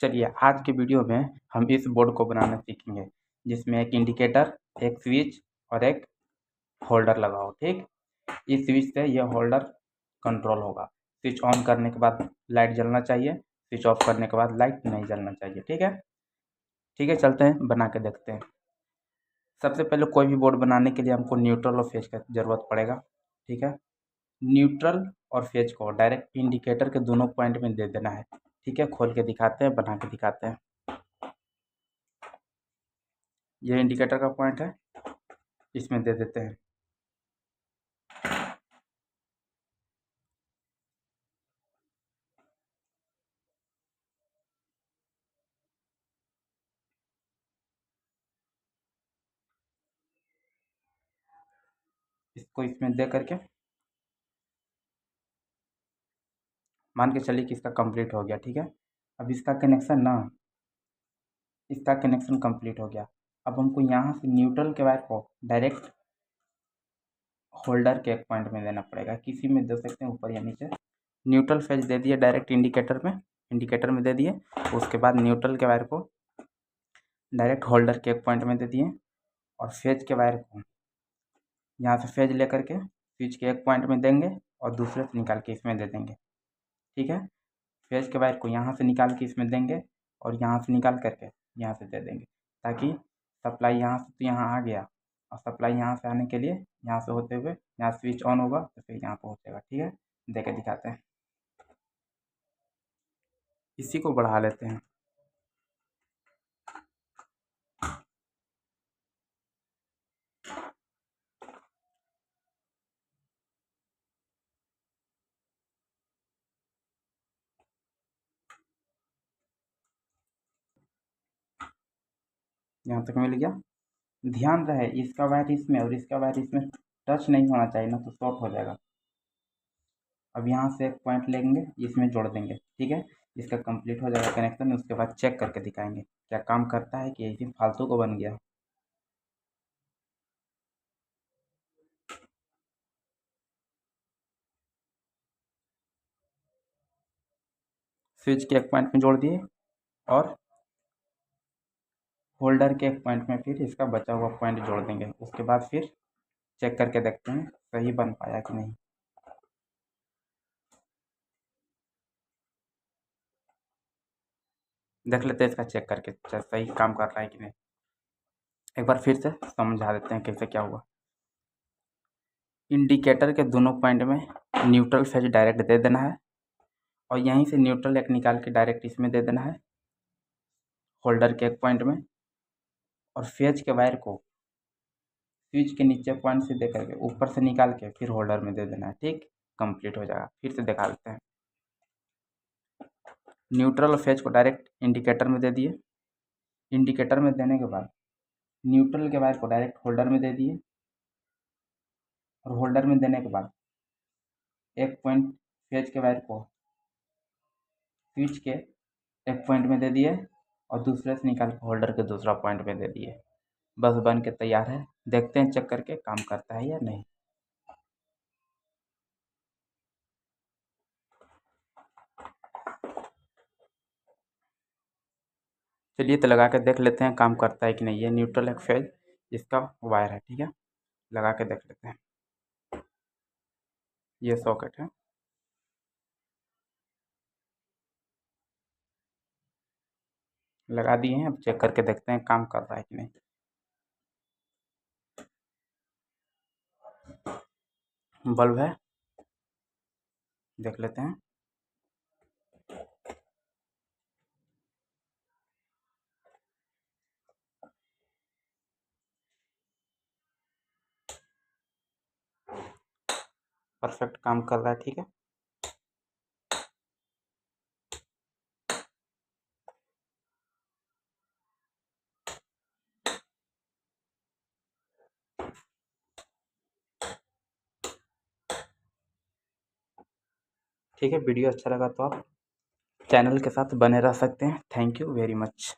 चलिए आज के वीडियो में हम इस बोर्ड को बनाना सीखेंगे, जिसमें एक इंडिकेटर, एक स्विच और एक होल्डर लगा हो। ठीक, इस स्विच से यह होल्डर कंट्रोल होगा। स्विच ऑन करने के बाद लाइट जलना चाहिए, स्विच ऑफ करने के बाद लाइट नहीं जलना चाहिए। ठीक है, चलते हैं बना के देखते हैं। सबसे पहले कोई भी बोर्ड बनाने के लिए हमको न्यूट्रल और फेज का ज़रूरत पड़ेगा। ठीक है, न्यूट्रल और फेज को डायरेक्ट इंडिकेटर के दोनों पॉइंट में दे देना है। ठीक है, खोल के दिखाते हैं, बना के दिखाते हैं। ये इंडिकेटर का पॉइंट है, इसमें दे देते हैं। इसको इसमें दे करके मान के चलिए कि इसका कंप्लीट हो गया। ठीक है, अब इसका कनेक्शन कंप्लीट हो गया। अब हमको यहाँ से न्यूट्रल के वायर को डायरेक्ट होल्डर के एक पॉइंट में देना पड़ेगा। किसी में दे सकते हैं, ऊपर या नीचे। न्यूट्रल फेज दे दिए डायरेक्ट इंडिकेटर में दे दिए। उसके बाद न्यूट्रल के वायर को डायरेक्ट होल्डर के एक पॉइंट में दे दिए और फेज के वायर को यहाँ से फेज लेकर के स्विच के एक पॉइंट में देंगे और दूसरे से निकाल के इसमें दे देंगे। ठीक है, फेज के वायर को यहाँ से निकाल के इसमें देंगे और यहाँ से निकाल करके यहाँ से दे देंगे, ताकि सप्लाई यहाँ से तो यहाँ आ गया और सप्लाई यहाँ से आने के लिए यहाँ से होते हुए यहाँ स्विच ऑन होगा तो फिर यहाँ पहुँचेगा। ठीक है, दे के दिखाते हैं। इसी को बढ़ा लेते हैं। यहाँ तक मिल गया। ध्यान रहे इसका वायर इसमें और इसका वायर इसमें टच नहीं होना चाहिए, ना तो शॉर्ट हो जाएगा। अब यहाँ से एक पॉइंट लेंगे, इसमें जोड़ देंगे। ठीक है, इसका कंप्लीट हो जाएगा कनेक्शन। उसके बाद चेक करके दिखाएंगे क्या काम करता है कि ऐसे फालतू को बन गया। स्विच के एक पॉइंट में जोड़ दिए और होल्डर के एक पॉइंट में फिर इसका बचा हुआ पॉइंट जोड़ देंगे। उसके बाद फिर चेक करके देखते हैं सही बन पाया कि नहीं। देख लेते हैं इसका चेक करके सही काम कर रहा है कि नहीं। एक बार फिर से समझा देते हैं कैसे क्या हुआ। इंडिकेटर के दोनों पॉइंट में न्यूट्रल फेज डायरेक्ट दे देना है और यहीं से न्यूट्रल एक निकाल के डायरेक्ट इसमें दे देना है होल्डर के एक पॉइंट में, और फेज के वायर को स्विच के नीचे पॉइंट से दे करके ऊपर से निकाल के फिर होल्डर में दे देना है। ठीक, कंप्लीट हो जाएगा। फिर से दिखा देते हैं। न्यूट्रल और फेज को डायरेक्ट इंडिकेटर में दे दिए। इंडिकेटर में देने के बाद न्यूट्रल के वायर को डायरेक्ट होल्डर में दे दिए और होल्डर में देने के बाद एक पॉइंट फेज के वायर को स्विच के एक पॉइंट में दे दिए और दूसरे से निकाल के होल्डर के दूसरा पॉइंट में दे दिए। बस बन के तैयार है। देखते हैं चेक करके काम करता है या नहीं। चलिए तो लगा के देख लेते हैं काम करता है कि नहीं। ये न्यूट्रल एक फेज इसका वायर है। ठीक है, लगा के देख लेते हैं। ये सॉकेट है। लगा दिए हैं, अब चेक करके देखते हैं काम कर रहा है कि नहीं। बल्ब है, देख लेते हैं। परफेक्ट काम कर रहा है। ठीक है, ठीक है। वीडियो अच्छा लगा तो आप चैनल के साथ बने रह सकते हैं। Thank you very much.